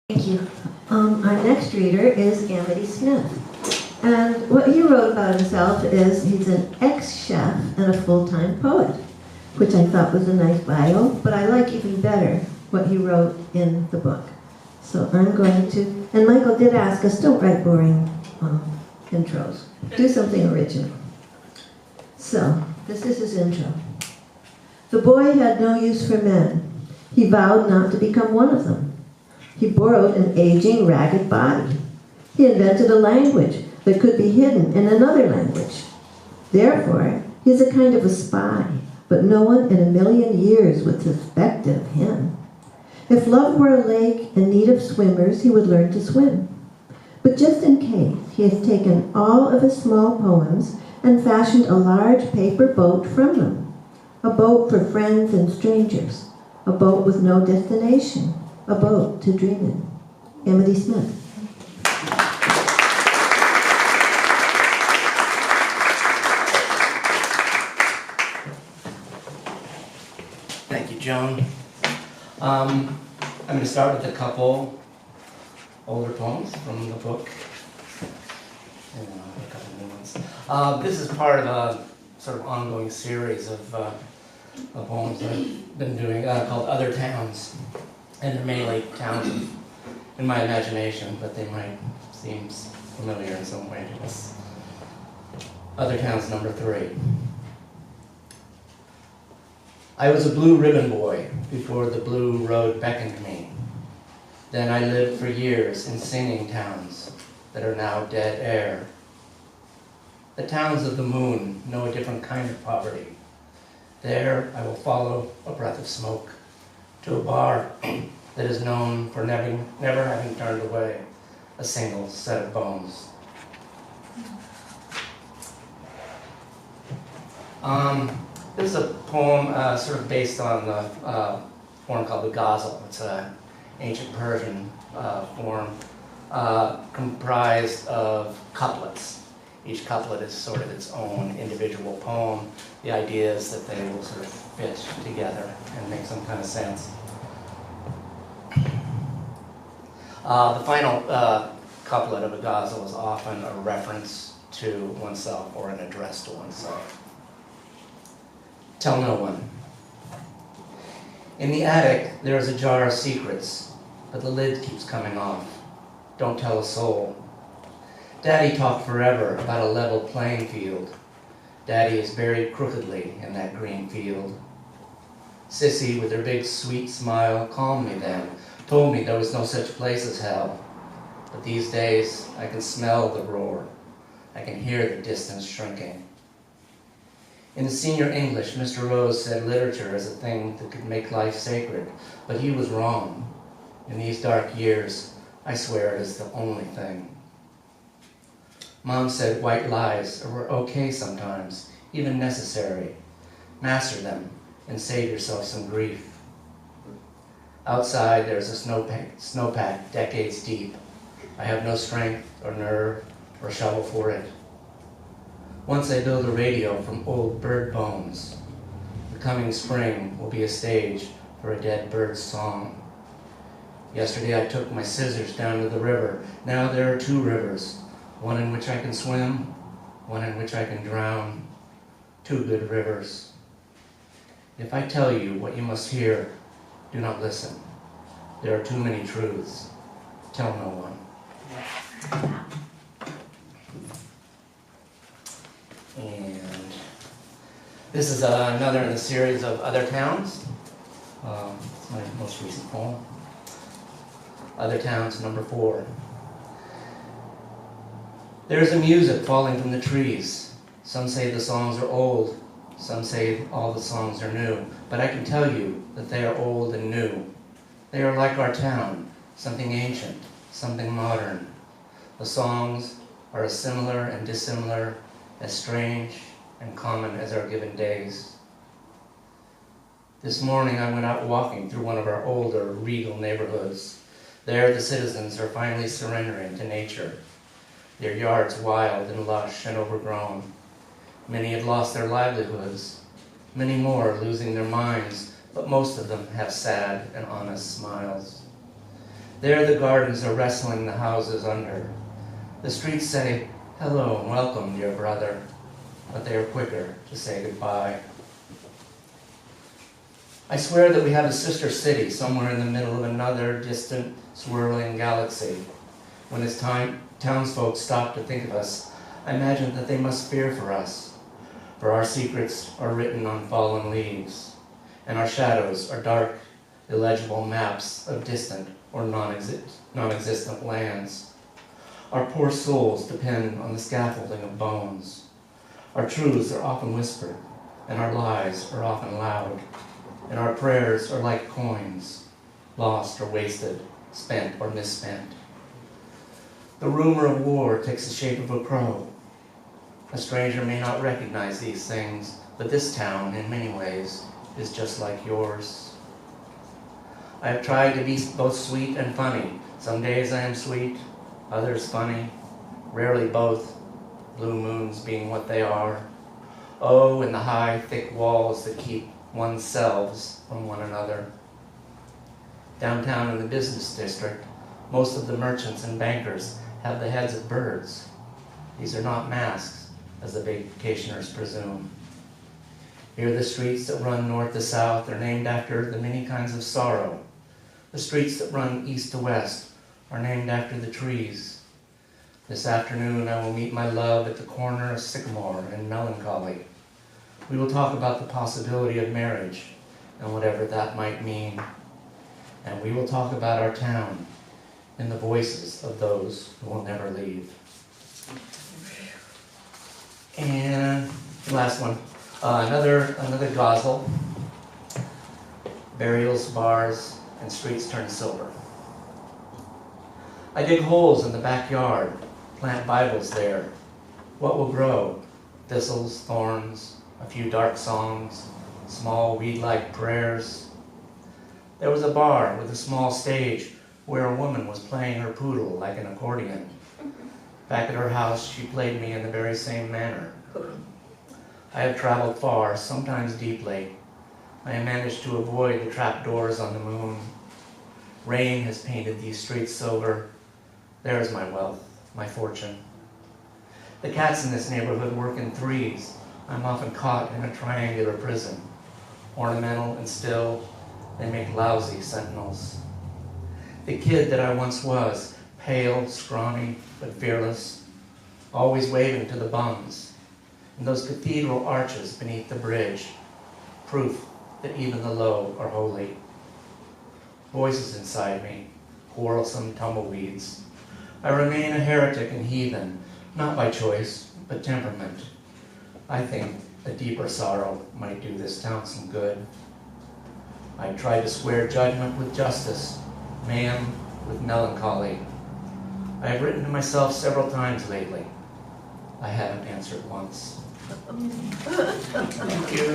Thank you. Our next reader is Amedee Smith. And what he wrote about himself is he's an ex-chef and a full-time poet, which I thought was a nice bio, but I like even better what he wrote in the book. So I'm going to, and Michael did ask us, don't write boring intros. Do something original. So, this is his intro. The boy had no use for men. He vowed not to become one of them. He borrowed an aging, ragged body. He invented a language that could be hidden in another language. Therefore, he is a kind of a spy, but no one in a million years would suspect of him. If love were a lake in need of swimmers, he would learn to swim. But just in case, he has taken all of his small poems and fashioned a large paper boat from them. A boat for friends and strangers. A boat with no destination. A boat to dream in. Amedee Smith. Thank you, Joan. I'm going to start with a couple older poems from the book. And then I'll have a couple new ones. This is part of a sort of ongoing series of poems that I've been doing called Other Towns. And they're mainly towns in my imagination, but they might seem familiar in some way to us. Other Towns, number 3. I was a blue ribbon boy before the blue road beckoned me. Then I lived for years in singing towns that are now dead air. The towns of the moon know a different kind of poverty. There I will follow a breath of smoke to a bar that is known for never having turned away a single set of bones. This is a poem sort of based on the form called the ghazal. It's an ancient Persian form comprised of couplets. Each couplet is sort of its own individual poem. The idea is that they will sort of fit together and make some kind of sense. The final couplet of a ghazal is often a reference to oneself or an address to oneself. Tell no one. In the attic, there is a jar of secrets, but the lid keeps coming off. Don't tell a soul. Daddy talked forever about a level playing field. Daddy is buried crookedly in that green field. Sissy, with her big sweet smile, calmed me then, told me there was no such place as hell. But these days, I can smell the roar. I can hear the distance shrinking. In the senior English, Mr. Rose said literature is a thing that could make life sacred, but he was wrong. In these dark years, I swear it is the only thing. Mom said white lies were okay sometimes, even necessary. Master them and save yourself some grief. Outside, there's a snowpack decades deep. I have no strength or nerve or shovel for it. Once I build a radio from old bird bones, the coming spring will be a stage for a dead bird's song. Yesterday I took my scissors down to the river. Now there are 2 rivers, one in which I can swim, one in which I can drown. 2 good rivers. If I tell you what you must hear, do not listen. There are too many truths. Tell no one. And this is another in the series of Other Towns. It's my most recent poem. Other Towns, number 4. There is a music falling from the trees. Some say the songs are old. Some say all the songs are new. But I can tell you that they are old and new. They are like our town, something ancient, something modern. The songs are as similar and dissimilar, as strange and common as our given days. This morning I went out walking through one of our older, regal neighborhoods. There the citizens are finally surrendering to nature. Their yards wild and lush and overgrown. Many have lost their livelihoods. Many more are losing their minds, but most of them have sad and honest smiles. There the gardens are wrestling the houses under. The streets say, hello and welcome, dear brother, but they are quicker to say goodbye. I swear that we have a sister city somewhere in the middle of another distant, swirling galaxy. When its townsfolk stop to think of us, I imagine that they must fear for us, for our secrets are written on fallen leaves, and our shadows are dark, illegible maps of distant or non-existent lands. Our poor souls depend on the scaffolding of bones. Our truths are often whispered, and our lies are often loud, and our prayers are like coins, lost or wasted, spent or misspent. The rumor of war takes the shape of a crow. A stranger may not recognize these things, but this town, in many ways, is just like yours. I have tried to be both sweet and funny. Some days I am sweet, others funny, rarely both, blue moons being what they are. Oh, and the high, thick walls that keep one's selves from one another. Downtown in the business district, most of the merchants and bankers have the heads of birds. These are not masks, as the vacationers presume. Here the streets that run north to south are named after the many kinds of sorrow. The streets that run east to west are named after the trees. This afternoon I will meet my love at the corner of Sycamore and Melancholy. We will talk about the possibility of marriage and whatever that might mean. And we will talk about our town in the voices of those who will never leave. And the last one, another ghazal. Burials, bars, and streets turn silver. I dig holes in the backyard, plant Bibles there. What will grow? Thistles, thorns, a few dark songs, small weed-like prayers. There was a bar with a small stage where a woman was playing her poodle like an accordion. Back at her house, she played me in the very same manner. I have traveled far, sometimes deeply. I have managed to avoid the trapdoors on the moon. Rain has painted these streets silver. There is my wealth, my fortune. The cats in this neighborhood work in threes. I'm often caught in a triangular prison. Ornamental and still, they make lousy sentinels. The kid that I once was, pale, scrawny, but fearless, always waving to the bums, and those cathedral arches beneath the bridge, proof that even the low are holy. Voices inside me, quarrelsome tumbleweeds. I remain a heretic and heathen, not by choice, but temperament. I think a deeper sorrow might do this town some good. I tried to square judgment with justice, man with melancholy. I have written to myself several times lately. I haven't answered once. Thank you.